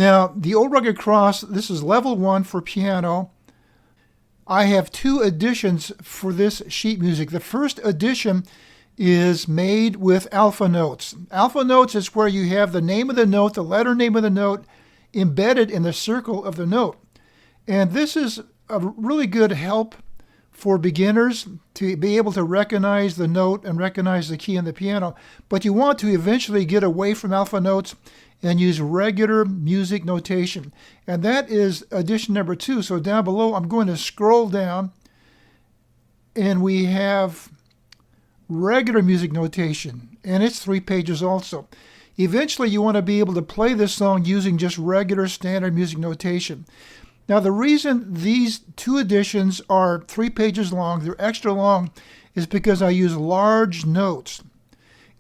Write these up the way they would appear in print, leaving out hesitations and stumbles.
Now, the Old Rugged Cross, this is level 1 for piano. I have 2 editions for this sheet music. The first edition is made with alpha notes. Alpha notes is where you have the name of the note, the letter name of the note, embedded in the circle of the note. And this is a really good help for beginners to be able to recognize the note and recognize the key in the piano. But you want to eventually get away from alpha notes and use regular music notation. And that is edition number 2. So down below, I'm going to scroll down, and we have regular music notation, and it's 3 pages also. Eventually, you want to be able to play this song using just regular standard music notation. Now, the reason these 2 editions are 3 pages long, they're extra long, is because I use large notes.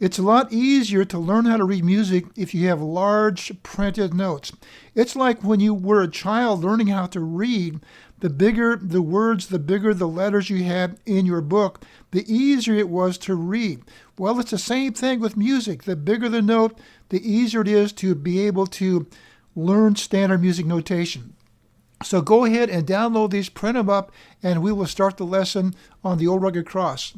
It's a lot easier to learn how to read music if you have large printed notes. It's like when you were a child learning how to read. The bigger the words, the bigger the letters you had in your book, the easier it was to read. Well, it's the same thing with music. The bigger the note, the easier it is to be able to learn standard music notation. So go ahead and download these, print them up, and we will start the lesson on the Old Rugged Cross.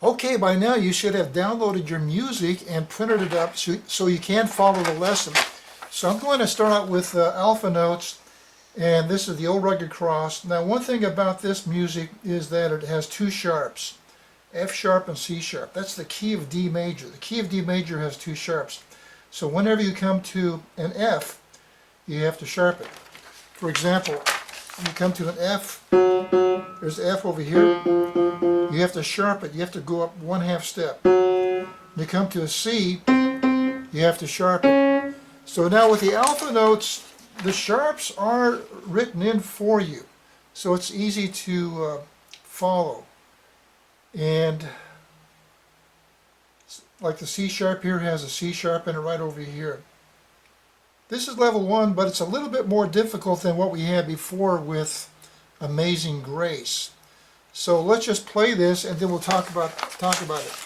Okay, by now you should have downloaded your music and printed it up so you can follow the lesson. So I'm going to start out with alpha notes, and this is the Old Rugged Cross. Now, one thing about this music is that it has 2 sharps, F sharp and C sharp. That's the key of D major. The key of D major has 2 sharps. So whenever you come to an F, you have to sharp it. For example, when you come to an F, there's F over here. You have to sharp it. You have to go up 1/2 step. When you come to a C, you have to sharp it. So now with the alpha notes, the sharps are written in for you. So it's easy to follow. And like the C sharp here has a C sharp in it right over here. This is level 1, but it's a little bit more difficult than what we had before with Amazing Grace. So let's just play this, and then we'll talk about it.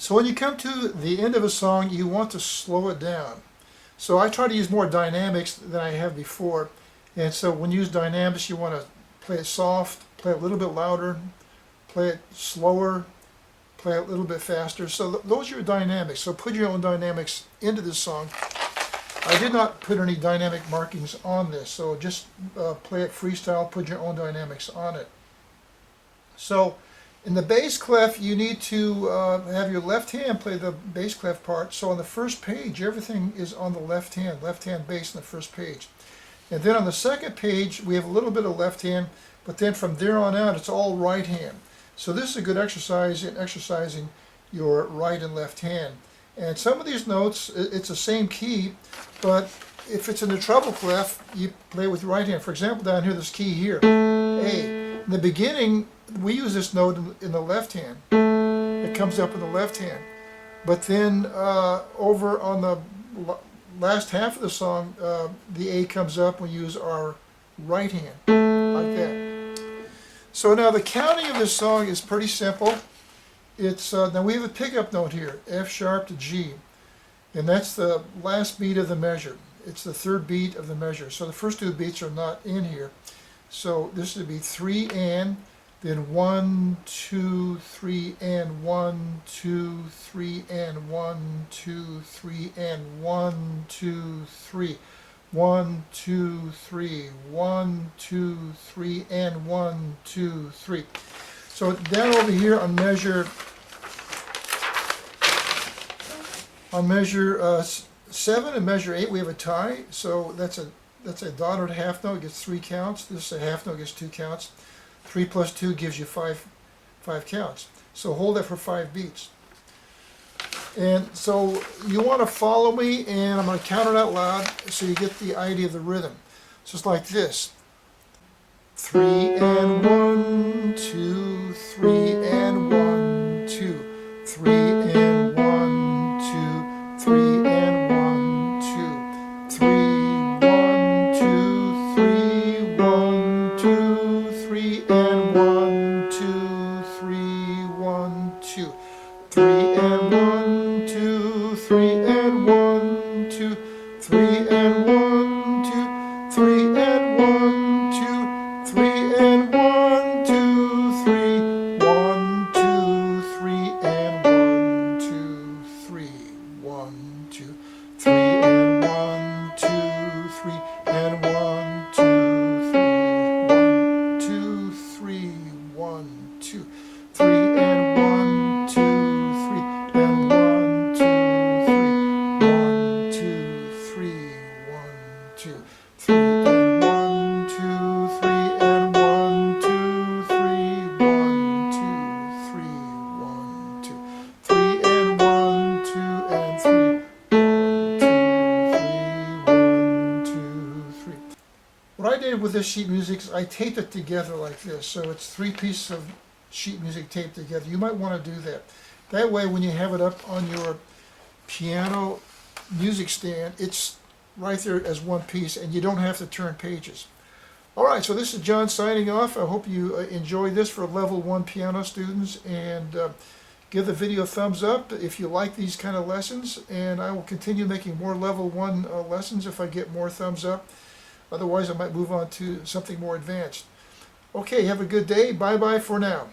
So when you come to the end of a song, you want to slow it down. So I try to use more dynamics than I have before. And so when you use dynamics, you want to play it soft, play it a little bit louder, play it slower, play it a little bit faster. So those are your dynamics. So put your own dynamics into this song. I did not put any dynamic markings on this, so just play it freestyle, put your own dynamics on it. So in the bass clef, you need to have your left hand play the bass clef part. So on the first page, everything is on the left hand bass on the first page. And then on the second page, we have a little bit of left hand, but then from there on out, it's all right hand. So this is a good exercise in exercising your right and left hand. And some of these notes, it's the same key, but if it's in the treble clef, you play with your right hand. For example, down here, this key here, A. In the beginning, we use this note in the left hand. It comes up in the left hand. But then over on the last half of the song, the A comes up, we use our right hand, like that. So now the counting of this song is pretty simple. It's now we have a pickup note here, F sharp to G. And that's the last beat of the measure. It's the third beat of the measure. So the first two beats are not in here. So this would be 3 and, then 1, 2, 3 and 1, 2, 3 and 1, 2, 3 and 1, 2, 3. 1, 2, 3, 1, 2, 3, and 1, 2, 3. So down over here on measure 7 and measure 8 we have a tie. So that's a dotted half note, gets 3 counts. This is a half note, gets 2 counts. 3 plus 2 gives you 5 counts. So hold that for 5 beats. And so you want to follow me, and I'm going to count it out loud so you get the idea of the rhythm. So it's like this. 3 and 1, 2, 3 and 1, 2, 3 and 1, 2, 3 and 1, 2, 3, 1, 2, 3, 1, 2, 3 and 1, 2, 3, 1, 2, 3 and 1, 2, 3 and 1, 2, 3 and 1, 2, 3 and 1, 2, 3 and 1, 2, 3, 1, 2, 3 and 1, 2, 3, 1, 2, 3 and 1, 2, 3 and 1, 2, 3, 1, 2, 3 and 1, 2, 3 and 1, 2, 3, 1, 2, 3 and 1, 2, 3 and 1, 2, 3, 1, 2, 3, 1, 2, 3 and 1, 2 and 3, 1, 2, 3. What I did with this sheet music is I taped it together like this. So it's 3 pieces of sheet music taped together. You might want to do that. That way when you have it up on your piano music stand, it's right there as one piece and you don't have to turn pages. Alright, so this is John signing off. I hope you enjoyed this for level 1 piano students, and give the video a thumbs up if you like these kind of lessons, and I will continue making more level 1 lessons if I get more thumbs up. Otherwise I might move on to something more advanced. Okay, have a good day. Bye bye for now.